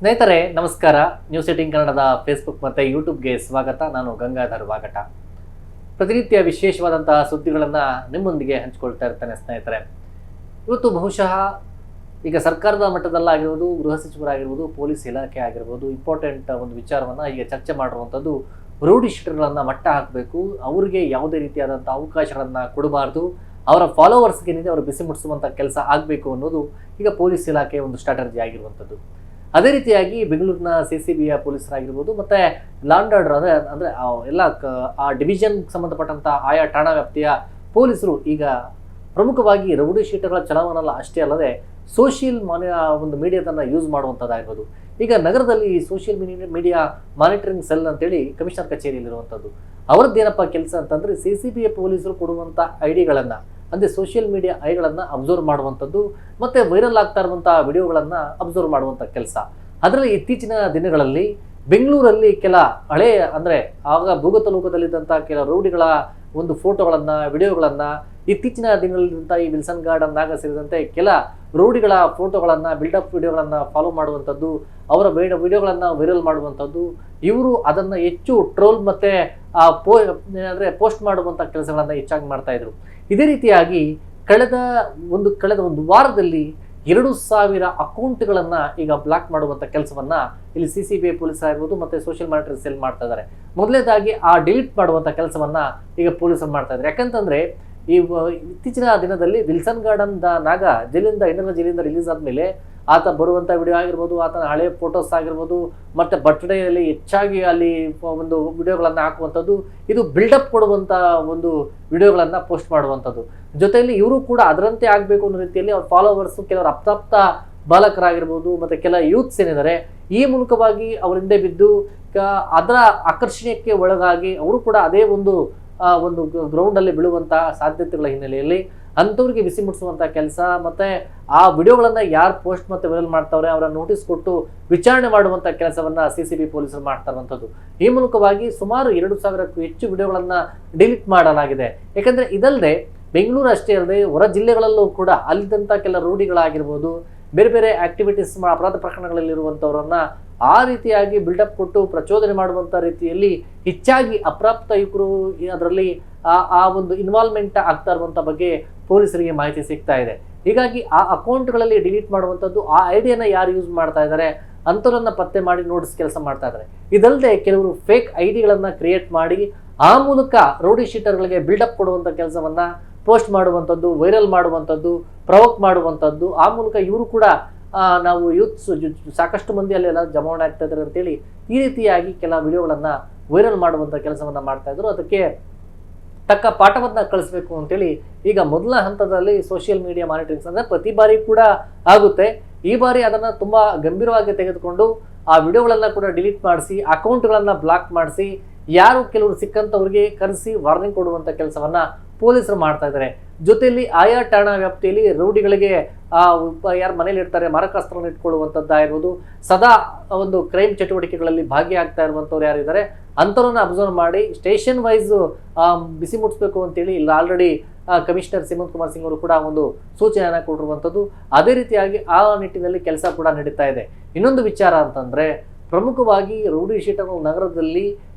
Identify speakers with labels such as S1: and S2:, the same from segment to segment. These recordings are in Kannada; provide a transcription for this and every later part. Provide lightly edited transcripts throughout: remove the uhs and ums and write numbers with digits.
S1: ಸ್ನೇಹಿತರೆ ನಮಸ್ಕಾರ. ನ್ಯೂಸ್ 18 ಕನ್ನಡದ ಫೇಸ್ಬುಕ್ ಮತ್ತು ಯೂಟ್ಯೂಬ್ಗೆ ಸ್ವಾಗತ. ನಾನು ಗಂಗಾಧರ್ ವಾಗಟ. ಪ್ರತಿನಿತ್ಯ ವಿಶೇಷವಾದಂತಹ ಸುದ್ದಿಗಳನ್ನು ನಿಮ್ಮೊಂದಿಗೆ ಹಂಚಿಕೊಳ್ತಾ ಇರ್ತೇನೆ ಸ್ನೇಹಿತರೆ. ಇವತ್ತು ಬಹುಶಃ ಈಗ ಸರ್ಕಾರದ ಮಟ್ಟದಲ್ಲಾಗಿರ್ಬೋದು, ಗೃಹ ಸಚಿವರಾಗಿರ್ಬೋದು, ಪೊಲೀಸ್ ಇಲಾಖೆ ಆಗಿರ್ಬೋದು, ಇಂಪಾರ್ಟೆಂಟ್ ಒಂದು ವಿಚಾರವನ್ನು ಈಗ ಚರ್ಚೆ ಮಾಡಿರುವಂಥದ್ದು ರೌಡಿ ಶೀಟರ್ಗಳನ್ನು ಮಟ್ಟ ಹಾಕಬೇಕು, ಅವರಿಗೆ ಯಾವುದೇ ರೀತಿಯಾದಂಥ ಅವಕಾಶಗಳನ್ನು ಕೊಡಬಾರ್ದು, ಅವರ ಫಾಲೋವರ್ಸ್ಗೆ ಏನಿದೆ ಅವರು ಬಿಸಿ ಮುಟ್ಟಿಸುವಂಥ ಕೆಲಸ ಆಗಬೇಕು ಅನ್ನೋದು ಈಗ ಪೊಲೀಸ್ ಇಲಾಖೆ ಒಂದು ಸ್ಟ್ರಾಟಜಿ ಆಗಿರುವಂಥದ್ದು. ಅದೇ ರೀತಿಯಾಗಿ ಬೆಂಗಳೂರಿನ CCBಯ ಪೊಲೀಸರಾಗಿರ್ಬೋದು ಮತ್ತು ಲಾಂಡ್ ಆರ್ಡರ್ ಅಂದರೆ ಎಲ್ಲ ಆ ಡಿವಿಷನ್ ಸಂಬಂಧಪಟ್ಟಂಥ ಆಯಾ ಠಾಣಾ ವ್ಯಾಪ್ತಿಯ ಪೊಲೀಸರು ಈಗ ಪ್ರಮುಖವಾಗಿ ರೌಡಿ ಶೀಟರ್ಗಳ ಚಲಾವಣೆಲ್ಲ ಅಷ್ಟೇ ಅಲ್ಲದೆ ಸೋಷಿಯಲ್ ಒಂದು ಮೀಡಿಯಾದನ್ನು ಯೂಸ್ ಮಾಡುವಂಥದ್ದಾಗಿರ್ಬೋದು. ಈಗ ನಗರದಲ್ಲಿ ಸೋಷಿಯಲ್ ಮೀಡಿಯಾ ಮಾನಿಟರಿಂಗ್ ಸೆಲ್ ಅಂತೇಳಿ ಕಮಿಷನರ್ ಕಚೇರಿಯಲ್ಲಿರುವಂಥದ್ದು. ಅವರದ್ದೇನಪ್ಪ ಕೆಲಸ ಅಂತಂದರೆ CCBಯ ಪೊಲೀಸರು ಕೊಡುವಂಥ ಐಡಿಗಳನ್ನು ಅಂದರೆ ಸೋಷಿಯಲ್ ಮೀಡಿಯಾ ಐಗಳನ್ನು ಅಬ್ಸರ್ವ್ ಮಾಡುವಂಥದ್ದು ಮತ್ತು ವೈರಲ್ ಆಗ್ತಾ ಇರುವಂಥ ವಿಡಿಯೋಗಳನ್ನು ಅಬ್ಸರ್ವ್ ಮಾಡುವಂಥ ಕೆಲಸ. ಅದರಲ್ಲಿ ಇತ್ತೀಚಿನ ದಿನಗಳಲ್ಲಿ ಬೆಂಗಳೂರಲ್ಲಿ ಕೆಲ ಹಳೆಯ ಅಂದರೆ ಆಗ ಭೂಗತ ಲೋಕದಲ್ಲಿದ್ದಂಥ ಕೆಲ ರೌಡಿಗಳ ಒಂದು ಫೋಟೋಗಳನ್ನು, ವಿಡಿಯೋಗಳನ್ನು, ಇತ್ತೀಚಿನ ದಿನಗಳಲ್ಲಿದ್ದಂಥ ಈ ವಿಲ್ಸನ್ ಗಾರ್ಡನ್ನಾಗ ಸೇರಿದಂತೆ ಕೆಲ ರೌಡಿಗಳ ಫೋಟೋಗಳನ್ನು, ಬಿಲ್ಡಪ್ ವಿಡಿಯೋಗಳನ್ನು ಫಾಲೋ ಮಾಡುವಂಥದ್ದು, ಅವರ ವಿಡಿಯೋಗಳನ್ನು ವೈರಲ್ ಮಾಡುವಂಥದ್ದು, ಇವರು ಅದನ್ನು ಹೆಚ್ಚು ಟ್ರೋಲ್ ಮತ್ತು ಪೋಸ್ಟ್ ಮಾಡುವಂಥ ಕೆಲಸಗಳನ್ನು ಹೆಚ್ಚಾಗಿ ಮಾಡ್ತಾಯಿದ್ರು. ಇದೇ ರೀತಿಯಾಗಿ ಕಳೆದ ಒಂದು ವಾರದಲ್ಲಿ 2,000 ಅಕೌಂಟ್ಗಳನ್ನು ಈಗ ಬ್ಲಾಕ್ ಮಾಡುವಂಥ ಕೆಲಸವನ್ನು ಇಲ್ಲಿ CCBI ಪೊಲೀಸ್ ಆಗಿರ್ಬೋದು ಮತ್ತು ಸೋಷಿಯಲ್ ಮಾನಿಟರಿಂಗ್ ಸೆಲ್ ಮಾಡ್ತಾ ಇದ್ದಾರೆ. ಮೊದಲನೇದಾಗಿ ಆ ಡಿಲೀಟ್ ಮಾಡುವಂಥ ಕೆಲಸವನ್ನು ಈಗ ಪೊಲೀಸರು ಮಾಡ್ತಾ ಇದ್ದಾರೆ. ಯಾಕಂತಂದರೆ ಇತ್ತೀಚಿನ ದಿನದಲ್ಲಿ ವಿಲ್ಸನ್ ಗಾರ್ಡನ್ ನಾಗ ಜೈಲಿಂದ ರಿಲೀಸ್ ಆದಮೇಲೆ ಆತ ಬರುವಂಥ ವಿಡಿಯೋ ಆಗಿರ್ಬೋದು, ಆತನ ಹಳೆಯ ಫೋಟೋಸ್ ಆಗಿರ್ಬೋದು ಮತ್ತು ಬರ್ತ್ಡೇಯಲ್ಲಿ ಹೆಚ್ಚಾಗಿ ಅಲ್ಲಿ ಒಂದು ವಿಡಿಯೋಗಳನ್ನು ಹಾಕುವಂಥದ್ದು, ಇದು ಬಿಲ್ಡಪ್ ಕೊಡುವಂಥ ಒಂದು ವಿಡಿಯೋಗಳನ್ನು ಪೋಸ್ಟ್ ಮಾಡುವಂಥದ್ದು. ಜೊತೆಯಲ್ಲಿ ಇವರು ಕೂಡ ಅದರಂತೆ ಆಗಬೇಕು ಅನ್ನೋ ರೀತಿಯಲ್ಲಿ ಅವ್ರ ಫಾಲೋವರ್ಸು, ಕೆಲವರು ಅಪ್ರಾಪ್ತ ಬಾಲಕರಾಗಿರ್ಬೋದು ಮತ್ತು ಕೆಲ ಯೂತ್ಸ್ ಏನಿದ್ದಾರೆ ಈ ಮೂಲಕವಾಗಿ ಅವ್ರ ಹಿಂದೆ ಬಿದ್ದು ಅದರ ಆಕರ್ಷಣೆಗೆ ಒಳಗಾಗಿ ಅವರು ಕೂಡ ಅದೇ ಒಂದು ಗ್ರೌಂಡಲ್ಲಿ ಬೀಳುವಂಥ ಸಾಧ್ಯತೆಗಳ ಹಿನ್ನೆಲೆಯಲ್ಲಿ ಅಂಥವ್ರಿಗೆ ಬಿಸಿ ಮುಟ್ಟಿಸುವಂಥ ಕೆಲಸ ಮತ್ತು ಆ ವಿಡಿಯೋಗಳನ್ನು ಯಾರು ಪೋಸ್ಟ್ ಮತ್ತು ವೈರಲ್ ಮಾಡ್ತಾವ್ರೆ ಅವರ ನೋಟಿಸ್ ಕೊಟ್ಟು ವಿಚಾರಣೆ ಮಾಡುವಂಥ ಕೆಲಸವನ್ನು CCB ಪೊಲೀಸರು ಮಾಡ್ತಾ ಇರುವಂಥದ್ದು. ಈ ಮೂಲಕವಾಗಿ ಸುಮಾರು 2,000ಕ್ಕೂ ಹೆಚ್ಚು ವಿಡಿಯೋಗಳನ್ನು ಡಿಲೀಟ್ ಮಾಡಲಾಗಿದೆ. ಯಾಕಂದರೆ ಇದಲ್ಲದೆ ಬೆಂಗಳೂರು ಅಷ್ಟೇ ಅಲ್ಲದೆ ಹೊರ ಜಿಲ್ಲೆಗಳಲ್ಲೂ ಕೂಡ ಅಲ್ಲಿದ್ದಂಥ ಕೆಲ ರೂಢಿಗಳಾಗಿರ್ಬೋದು, ಬೇರೆ ಬೇರೆ ಆಕ್ಟಿವಿಟೀಸ್ ಅಪರಾಧ ಪ್ರಕರಣಗಳಲ್ಲಿರುವಂಥವ್ರನ್ನು ಆ ರೀತಿಯಾಗಿ ಬಿಲ್ಡಪ್ ಕೊಟ್ಟು ಪ್ರಚೋದನೆ ಮಾಡುವಂಥ ರೀತಿಯಲ್ಲಿ ಹೆಚ್ಚಾಗಿ ಅಪ್ರಾಪ್ತ ಯುವಕರು ಅದರಲ್ಲಿ ಆ ಒಂದು ಇನ್ವಾಲ್ವ್ಮೆಂಟ್ ಆಗ್ತಾ ಇರುವಂಥ ಬಗ್ಗೆ ಪೊಲೀಸರಿಗೆ ಮಾಹಿತಿ ಸಿಗ್ತಾ ಇದೆ. ಹೀಗಾಗಿ ಆ ಅಕೌಂಟ್ಗಳಲ್ಲಿ ಡಿಲೀಟ್ ಮಾಡುವಂಥದ್ದು, ಆ ಐಡಿಯಾನ ಯಾರು ಯೂಸ್ ಮಾಡ್ತಾ ಇದ್ದಾರೆ ಅಂಥವ್ರನ್ನ ಪತ್ತೆ ಮಾಡಿ ನೋಟಿಸ್ ಕೆಲಸ ಮಾಡ್ತಾ ಇದ್ದಾರೆ. ಇದಲ್ಲದೆ ಕೆಲವರು ಫೇಕ್ ಐಡಿಗಳನ್ನು ಕ್ರಿಯೇಟ್ ಮಾಡಿ ಆ ಮೂಲಕ ರೌಡಿ ಶೀಟರ್ಗಳಿಗೆ ಬಿಲ್ಡಪ್ ಕೊಡುವಂಥ ಕೆಲಸವನ್ನು ಪೋಸ್ಟ್ ಮಾಡುವಂಥದ್ದು, ವೈರಲ್ ಮಾಡುವಂಥದ್ದು, ಪ್ರವೋಕ್ ಮಾಡುವಂಥದ್ದು. ಆ ಮೂಲಕ ಇವರು ಕೂಡ ನಾವು ಯೂತ್ಸ್ ಸಾಕಷ್ಟು ಮಂದಿ ಅಲ್ಲೆಲ್ಲ ಜಮಾವಣೆ ಆಗ್ತಾ ಇದ್ದಾರೆ ಅಂತೇಳಿ ಈ ರೀತಿಯಾಗಿ ಕೆಲ ವಿಡಿಯೋಗಳನ್ನು ವೈರಲ್ ಮಾಡುವಂಥ ಕೆಲಸವನ್ನು ಮಾಡ್ತಾ ಇದ್ರು. ಅದಕ್ಕೆ ತಕ್ಕ ಪಾಠವನ್ನು ಕಳಿಸ್ಬೇಕು ಅಂತೇಳಿ ಈಗ ಮೊದಲ ಹಂತದಲ್ಲಿ ಸೋಷಿಯಲ್ ಮೀಡಿಯಾ ಮಾನಿಟರಿಂಗ್ಸ್ ಅಂದರೆ ಪ್ರತಿ ಬಾರಿ ಕೂಡ ಆಗುತ್ತೆ. ಈ ಬಾರಿ ಅದನ್ನು ತುಂಬ ಗಂಭೀರವಾಗಿ ತೆಗೆದುಕೊಂಡು ಆ ವಿಡಿಯೋಗಳನ್ನು ಕೂಡ ಡಿಲೀಟ್ ಮಾಡಿಸಿ, ಅಕೌಂಟ್ಗಳನ್ನು ಬ್ಲಾಕ್ ಮಾಡಿಸಿ, ಯಾರು ಕೆಲವರು ಸಿಕ್ಕಂಥವ್ರಿಗೆ ಕರೆಸಿ ವಾರ್ನಿಂಗ್ ಕೊಡುವಂಥ ಕೆಲಸವನ್ನು ಪೊಲೀಸರು ಮಾಡ್ತಾ ಇದ್ದಾರೆ. ಜೊತೆಯಲ್ಲಿ ಆಯಾ ಠಾಣಾ ವ್ಯಾಪ್ತಿಯಲ್ಲಿ ರೌಡಿಗಳಿಗೆ ಯಾರು ಮನೇಲಿ ಇರ್ತಾರೆ ಮಾರಕಾಸ್ತ್ರವನ್ನು ಇಟ್ಕೊಳ್ಳುವಂಥದ್ದಾಗಿರ್ಬೋದು, ಸದಾ ಒಂದು ಕ್ರೈಮ್ ಚಟುವಟಿಕೆಗಳಲ್ಲಿ ಭಾಗಿಯಾಗ್ತಾ ಇರುವಂಥವ್ರು ಯಾರಿದ್ದಾರೆ ಅಂಥವ್ರನ್ನ ಅಬ್ಸರ್ವ್ ಮಾಡಿ ಸ್ಟೇಷನ್ ವೈಸ್ ಬಿಸಿ ಮುಟ್ಟಿಸ್ಬೇಕು ಅಂತೇಳಿ ಇಲ್ಲಿ ಆಲ್ರೆಡಿ ಕಮಿಷನರ್ ಸಿಮಂತ್ ಕುಮಾರ್ ಸಿಂಗ್ ಅವರು ಕೂಡ ಒಂದು ಸೂಚನೆಯನ್ನು ಕೊಟ್ಟಿರುವಂಥದ್ದು. ಅದೇ ರೀತಿಯಾಗಿ ಆ ನಿಟ್ಟಿನಲ್ಲಿ ಕೆಲಸ ಕೂಡ ನಡೀತಾ ಇದೆ. ಇನ್ನೊಂದು ವಿಚಾರ ಅಂತಂದರೆ ಪ್ರಮುಖವಾಗಿ ರೌಡಿ ಶೀಟರ್ಗಳು ನಗರದಲ್ಲಿ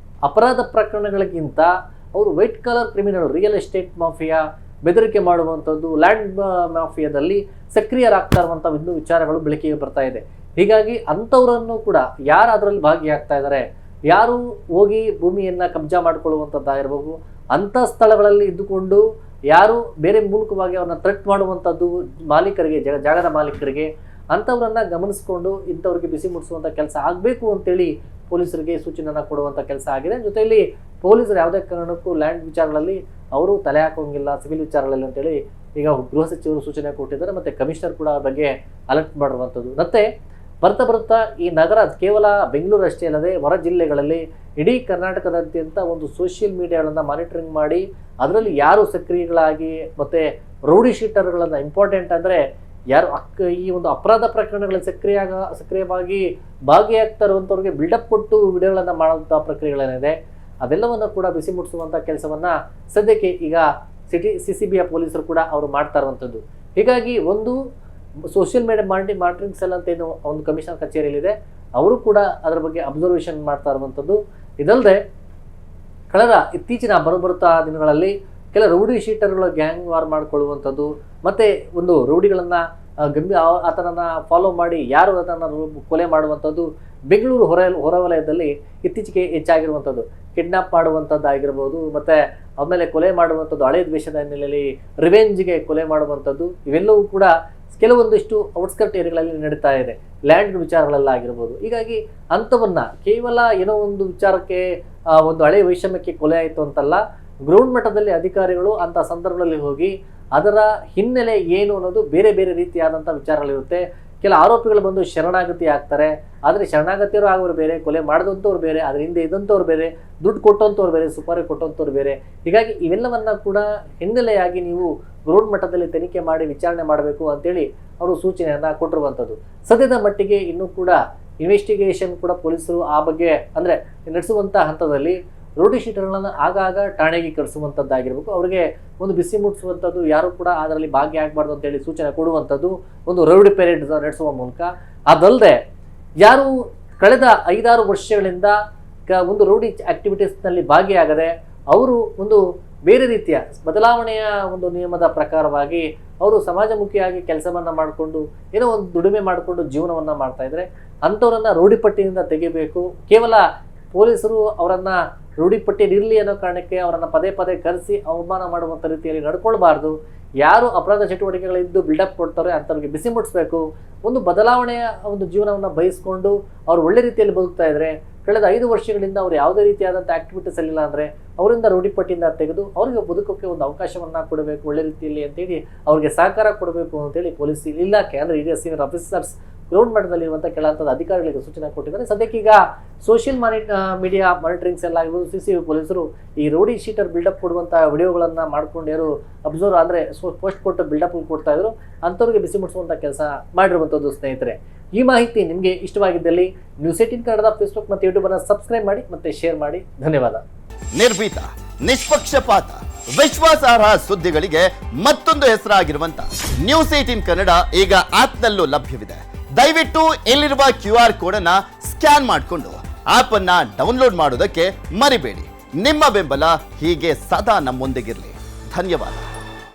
S1: ಅಪರಾಧ ಪ್ರಕರಣಗಳಿಗಿಂತ ಅವರು white collar criminal, real estate mafia, ಬೆದರಿಕೆ ಮಾಡುವಂಥದ್ದು, ಲ್ಯಾಂಡ್ ಮಾಫಿಯಾದಲ್ಲಿ ಸಕ್ರಿಯರಾಗ್ತಾ ಇರುವಂಥ ಇನ್ನೂ ವಿಚಾರಗಳು ಬೆಳಕಿಗೆ ಬರ್ತಾ ಇದೆ. ಹೀಗಾಗಿ ಅಂಥವರನ್ನು ಕೂಡ ಯಾರು ಅದರಲ್ಲಿ ಭಾಗಿಯಾಗ್ತಾ ಇದ್ದಾರೆ, ಯಾರು ಹೋಗಿ ಭೂಮಿಯನ್ನು ಕಬ್ಜಾ ಮಾಡಿಕೊಳ್ಳುವಂಥದ್ದಾಗಿರ್ಬೋದು, ಅಂಥ ಸ್ಥಳಗಳಲ್ಲಿ ಇದ್ದುಕೊಂಡು ಯಾರು ಬೇರೆ ಮೂಲಕವಾಗಿ ಅವ್ರನ್ನ ಥ್ರೆಟ್ ಮಾಡುವಂಥದ್ದು ಮಾಲೀಕರಿಗೆ, ಜಾಗದ ಮಾಲೀಕರಿಗೆ, ಅಂಥವ್ರನ್ನ ಗಮನಿಸಿಕೊಂಡು ಇಂಥವ್ರಿಗೆ ಬಿಸಿ ಮುಟ್ಟಿಸುವಂಥ ಕೆಲಸ ಆಗಬೇಕು ಅಂತೇಳಿ ಪೊಲೀಸರಿಗೆ ಸೂಚನೆಯನ್ನು ಕೊಡುವಂಥ ಕೆಲಸ ಆಗಿದೆ. ಜೊತೆಯಲ್ಲಿ ಪೊಲೀಸರು ಯಾವುದೇ ಕಾರಣಕ್ಕೂ ಲ್ಯಾಂಡ್ ವಿಚಾರಗಳಲ್ಲಿ ಅವರು ತಲೆ ಹಾಕೋಂಗಿಲ್ಲ, ಸಿವಿಲ್ ವಿಚಾರಗಳಲ್ಲಿ ಅಂತೇಳಿ ಈಗ ಗೃಹ ಸಚಿವರು ಸೂಚನೆ ಕೊಟ್ಟಿದ್ದಾರೆ ಮತ್ತು ಕಮಿಷನರ್ ಕೂಡ ಬಗ್ಗೆ ಅಲರ್ಟ್ ಮಾಡಿರುವಂಥದ್ದು. ಮತ್ತು ಬರ್ತಾ ಈ ನಗರ ಕೇವಲ ಬೆಂಗಳೂರು ಅಷ್ಟೇ ಅಲ್ಲದೆ ಹೊರ ಜಿಲ್ಲೆಗಳಲ್ಲಿ ಇಡೀ ಕರ್ನಾಟಕದಾದ್ಯಂತ ಒಂದು ಸೋಷಿಯಲ್ ಮೀಡಿಯಾಗಳನ್ನು ಮಾನಿಟರಿಂಗ್ ಮಾಡಿ ಅದರಲ್ಲಿ ಯಾರು ಸಕ್ರಿಯಗಳಾಗಿ ಮತ್ತು ರೌಡಿ ಶೀಟರ್ಗಳನ್ನು, ಇಂಪಾರ್ಟೆಂಟ್ ಅಂದರೆ ಯಾರು ಈ ಒಂದು ಅಪರಾಧ ಪ್ರಕರಣಗಳಲ್ಲಿ ಸಕ್ರಿಯವಾಗಿ ಭಾಗಿಯಾಗ್ತಾ ಇರುವಂಥವ್ರಿಗೆ ಬಿಲ್ಡಪ್ ಕೊಟ್ಟು ವಿಡಿಯೋಗಳನ್ನು ಮಾಡುವಂಥ ಪ್ರಕ್ರಿಯೆಗಳೇನಿದೆ ಅದೆಲ್ಲವನ್ನು ಕೂಡ ಬಿಸಿ ಮುಟ್ಟಿಸುವಂಥ ಕೆಲಸವನ್ನು ಸದ್ಯಕ್ಕೆ ಈಗ CCBಯ ಪೊಲೀಸರು ಕೂಡ ಅವರು ಮಾಡ್ತಾ ಇರುವಂಥದ್ದು. ಹೀಗಾಗಿ ಒಂದು ಸೋಷಿಯಲ್ ಮೀಡಿಯಾ ಮಾನಿಟರಿಂಗ್ ಸೆಲ್ ಅಂತ ಏನು ಒಂದು ಕಮಿಷನರ್ ಕಚೇರಿಯಲ್ಲಿದೆ, ಅವರು ಕೂಡ ಅದರ ಬಗ್ಗೆ ಅಬ್ಸರ್ವೇಷನ್ ಮಾಡ್ತಾ ಇರುವಂಥದ್ದು. ಇದಲ್ಲದೆ ಕಳೆದ ಇತ್ತೀಚಿನ ಬರುತ್ತಾ ದಿನಗಳಲ್ಲಿ ಕೆಲ ರೌಡಿ ಶೀಟರ್ಗಳು ಗ್ಯಾಂಗ್ ವಾರ್ ಮಾಡಿಕೊಳ್ಳುವಂಥದ್ದು, ಮತ್ತು ಒಂದು ರೌಡಿಗಳನ್ನು ಆತನನ್ನು ಫಾಲೋ ಮಾಡಿ ಯಾರು ಅದನ್ನು ಕೊಲೆ ಮಾಡುವಂಥದ್ದು ಬೆಂಗಳೂರು ಹೊರವಲಯದಲ್ಲಿ ಇತ್ತೀಚೆಗೆ ಹೆಚ್ಚಾಗಿರುವಂಥದ್ದು. ಕಿಡ್ನಾಪ್ ಮಾಡುವಂಥದ್ದಾಗಿರ್ಬೋದು, ಮತ್ತು ಆಮೇಲೆ ಕೊಲೆ ಮಾಡುವಂಥದ್ದು, ಹಳೆ ದ್ವೇಷದ ಹಿನ್ನೆಲೆಯಲ್ಲಿ ರಿವೆಂಜ್ಗೆ ಕೊಲೆ ಮಾಡುವಂಥದ್ದು, ಇವೆಲ್ಲವೂ ಕೂಡ ಕೆಲವೊಂದಿಷ್ಟು ಔಟ್ಸ್ಕರ್ಟ್ ಏರಿಯಾಗಳಲ್ಲಿ ನಡೀತಾ ಇದೆ, ಲ್ಯಾಂಡ್ ವಿಚಾರಗಳಲ್ಲಾಗಿರ್ಬೋದು. ಹೀಗಾಗಿ ಅಂಥವನ್ನ ಕೇವಲ ಏನೋ ಒಂದು ವಿಚಾರಕ್ಕೆ ಒಂದು ಹಳೆ ವೈಷಮ್ಯಕ್ಕೆ ಕೊಲೆ ಆಯಿತು ಅಂತಲ್ಲ, ಗ್ರೌಂಡ್ ಮಟ್ಟದಲ್ಲಿ ಅಧಿಕಾರಿಗಳು ಅಂಥ ಸಂದರ್ಭದಲ್ಲಿ ಹೋಗಿ ಅದರ ಹಿನ್ನೆಲೆ ಏನು ಅನ್ನೋದು ಬೇರೆ ಬೇರೆ ರೀತಿಯಾದಂಥ ವಿಚಾರಗಳಿರುತ್ತೆ. ಕೆಲ ಆರೋಪಿಗಳು ಬಂದು ಶರಣಾಗತಿ ಆಗ್ತಾರೆ, ಆದರೆ ಶರಣಾಗತಿಯವರು ಆಗೋರು ಬೇರೆ, ಕೊಲೆ ಮಾಡಿದಂಥವ್ರು ಬೇರೆ, ಅದ್ರ ಹಿಂದೆ ಇದ್ದಂಥವ್ರು ಬೇರೆ, ದುಡ್ಡು ಕೊಟ್ಟಂಥವ್ರು ಬೇರೆ, ಸುಪಾರಿ ಕೊಟ್ಟಂಥವ್ರು ಬೇರೆ. ಹೀಗಾಗಿ ಇವೆಲ್ಲವನ್ನ ಕೂಡ ಹಿನ್ನೆಲೆಯಾಗಿ ನೀವು ಗ್ರೌಂಡ್ ಮಟ್ಟದಲ್ಲಿ ತನಿಖೆ ಮಾಡಿ ವಿಚಾರಣೆ ಮಾಡಬೇಕು ಅಂತೇಳಿ ಅವರು ಸೂಚನೆಯನ್ನು ಕೊಟ್ಟಿರುವಂಥದ್ದು. ಸದ್ಯದ ಮಟ್ಟಿಗೆ ಇನ್ನೂ ಕೂಡ ಇನ್ವೆಸ್ಟಿಗೇಷನ್ ಕೂಡ ಪೊಲೀಸರು ಆ ಬಗ್ಗೆ ಅಂದರೆ ನಡೆಸುವಂಥ ಹಂತದಲ್ಲಿ ರೌಡಿ ಶೀಟರ್ಗಳನ್ನು ಆಗಾಗ ಠಾಣೆಗೆ ಕಳಿಸುವಂಥದ್ದಾಗಿರ್ಬೇಕು, ಅವರಿಗೆ ಒಂದು ಬಿಸಿ ಮುಟ್ಟಿಸುವಂಥದ್ದು, ಯಾರು ಕೂಡ ಅದರಲ್ಲಿ ಭಾಗ್ಯ ಆಗಬಾರ್ದು ಅಂತೇಳಿ ಸೂಚನೆ ಕೊಡುವಂಥದ್ದು, ಒಂದು ರೌಡಿ ಪೆರೇಡ್ ನಡೆಸುವ ಮೂಲಕ. ಅದಲ್ಲದೆ ಯಾರು ಕಳೆದ 5-6 ವರ್ಷಗಳಿಂದ ಒಂದು ರೌಡಿ ಆಕ್ಟಿವಿಟೀಸ್ನಲ್ಲಿ ಭಾಗಿಯಾಗದೆ ಅವರು ಒಂದು ಬೇರೆ ರೀತಿಯ ಬದಲಾವಣೆಯ ಒಂದು ನಿಯಮದ ಪ್ರಕಾರವಾಗಿ ಅವರು ಸಮಾಜಮುಖಿಯಾಗಿ ಕೆಲಸವನ್ನು ಮಾಡಿಕೊಂಡು ಏನೋ ಒಂದು ದುಡಿಮೆ ಮಾಡಿಕೊಂಡು ಜೀವನವನ್ನು ಮಾಡ್ತಾ ಇದ್ದಾರೆ, ಅಂಥವ್ರನ್ನ ರೌಡಿ ಪಟ್ಟಿಯಿಂದ ತೆಗಿಬೇಕು. ಕೇವಲ ಪೊಲೀಸರು ಅವರನ್ನು ರೂಢಿ ಪಟ್ಟಿಯಲ್ಲಿರಲಿ ಅನ್ನೋ ಕಾರಣಕ್ಕೆ ಅವರನ್ನು ಪದೇ ಪದೇ ಕರೆಸಿ ಅವಮಾನ ಮಾಡುವಂಥ ರೀತಿಯಲ್ಲಿ ನಡ್ಕೊಳ್ಬಾರ್ದು. ಯಾರು ಅಪರಾಧ ಚಟುವಟಿಕೆಗಳಿದ್ದು ಬಿಲ್ಡಪ್ ಕೊಡ್ತಾರೆ ಅಂಥವ್ರಿಗೆ ಬಿಸಿ ಮುಟ್ಟಿಸ್ಬೇಕು. ಒಂದು ಬದಲಾವಣೆಯ ಒಂದು ಜೀವನವನ್ನು ಬಯಸ್ಕೊಂಡು ಅವರು ಒಳ್ಳೆ ರೀತಿಯಲ್ಲಿ ಬದುಕ್ತಾ ಇದ್ದಾರೆ, ಕಳೆದ 5 ವರ್ಷಗಳಿಂದ ಅವರು ಯಾವುದೇ ರೀತಿಯಾದಂಥ ಆಕ್ಟಿವಿಟೀಸ್ ಅಲ್ಲಿಲ್ಲ ಅಂದರೆ ಅವರಿಂದ ರೂಢಿ ಪಟ್ಟಿಯಿಂದ ತೆಗೆದು ಅವರಿಗೆ ಬದುಕೋಕ್ಕೆ ಒಂದು ಅವಕಾಶವನ್ನು ಕೊಡಬೇಕು ಒಳ್ಳೆ ರೀತಿಯಲ್ಲಿ ಅಂತೇಳಿ ಅವರಿಗೆ ಸಹಕಾರ ಕೊಡಬೇಕು ಅಂತೇಳಿ ಪೊಲೀಸ್ ಇಲಾಖೆ ಅಂದರೆ ಹಿರಿಯ ಸೀನಿಯರ್ ಆಫೀಸರ್ಸ್ ಗ್ರೌಂಡ್ ಮಟ್ಟದಲ್ಲಿರುವಂಥ ಕೆಲ ಹಂತದ ಅಧಿಕಾರಿಗಳಿಗೆ ಸೂಚನೆ ಕೊಟ್ಟಿದ್ದಾರೆ. ಸದ್ಯಕ್ಕೀಗ ಸೋಷಿಯಲ್ ಮೀಡಿಯಾ ಮಾನಿಟರಿಂಗ್ಸ್ ಎಲ್ಲ ಆಗಿರ್ಬೋದು, CCTV ಪೊಲೀಸರು ಈ ರೌಡಿ ಶೀಟರ್ ಬಿಲ್ಡಪ್ ಕೊಡುವಂಥ ವಿಡಿಯೋಗಳನ್ನು ಮಾಡ್ಕೊಂಡು ಯಾರು ಅಬ್ಸರ್ವ್ ಅಂದರೆ ಪೋಸ್ಟ್ ಕೊಟ್ಟು ಬಿಲ್ಡಪ್ ಕೊಡ್ತಾ ಇದ್ರು ಅಂಥವ್ರಿಗೆ ಬಿಸಿ ಮುಟ್ಟಿಸುವಂಥ ಕೆಲಸ ಮಾಡಿರುವಂಥದ್ದು. ಸ್ನೇಹಿತರೆ, ಈ ಮಾಹಿತಿ ನಿಮಗೆ ಇಷ್ಟವಾಗಿದ್ದಲ್ಲಿ News18 ಕನ್ನಡದ ಫೇಸ್ಬುಕ್ ಮತ್ತು ಯೂಟ್ಯೂಬ್ ಸಬ್ಸ್ಕ್ರೈಬ್ ಮಾಡಿ ಮತ್ತು ಶೇರ್ ಮಾಡಿ. ಧನ್ಯವಾದ.
S2: ನಿರ್ಭೀತ, ನಿಷ್ಪಕ್ಷಪಾತ, ವಿಶ್ವಾಸಾರ್ಹ ಸುದ್ದಿಗಳಿಗೆ ಮತ್ತೊಂದು ಹೆಸರಾಗಿರುವಂತ News18 ಕನ್ನಡ ಈಗ ಆಪ್ನಲ್ಲೂ ಲಭ್ಯವಿದೆ. ದಯವಿಟ್ಟು ಇಲ್ಲಿರುವ QR ಕೋಡ್ ಅನ್ನ ಸ್ಕ್ಯಾನ್ ಮಾಡಿಕೊಂಡು ಆಪ್ ಅನ್ನ ಡೌನ್ಲೋಡ್ ಮಾಡೋದಕ್ಕೆ ಮರಿಬೇಡಿ. ನಿಮ್ಮ ಬೆಂಬಲ ಹೀಗೆ ಸದಾ ನಮ್ಮೊಂದಿಗಿರಲಿ. ಧನ್ಯವಾದ.